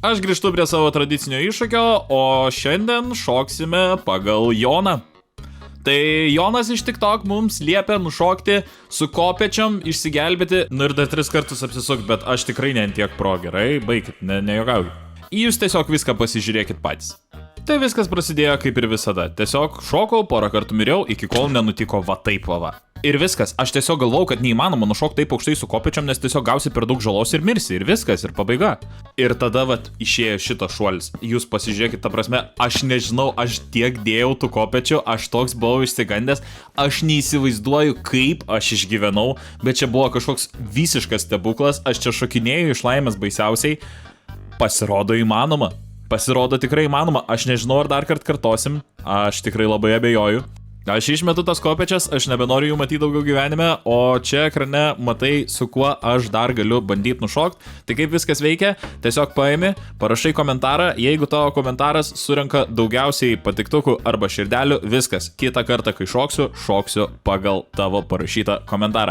Aš grįžtu prie savo tradicinio iššūkio, o šiandien šoksime pagal Joną. Tai Jonas iš TikTok mums liepia nušokti su kopėčiom, išsigelbėti, ir dar 3 kartus apsisuk, bet aš tikrai ne ant tiek pro, gerai, baikit, nejogauju. Jūs tiesiog viską pasižiūrėkit patys. Tai viskas prasidėjo kaip ir visada. Tiesiog šokau, porą kartų miriau, iki kol nenutiko va taip va. Ir viskas, aš tiesiog galvau, kad neįmanoma nušokti taip aukštai su kopėčiom, nes tiesiog gausi per daug žalos ir mirsi, ir viskas, ir pabaiga. Ir tada vat išėjo šitas šuolis. Jūs pasižiūrėkit, ta prasme, aš nežinau, aš tiek dėjau tų kopėčių, aš toks buvau išsigandęs, aš neįsivaizduoju, kaip aš išgyvenau, bet čia buvo kažkoks visiškas stebuklas, aš čia šokinėjau iš laimės baisiausiai. Pasirodo įmanoma. Pasirodo tikrai įmanoma. Aš nežinau, ar dar kartosim. Aš tikrai labai abejoju. Aš išmetu tas kopėčias, aš nebenoriu jų matyti daugiau gyvenime, o čia ekrane matai, su kuo aš dar galiu bandyti nušokti. Tai kaip viskas veikia, tiesiog paimi, parašai komentarą, jeigu tavo komentaras surenka daugiausiai patiktukų arba širdelių, viskas. Kitą kartą, kai šoksiu pagal tavo parašytą komentarą.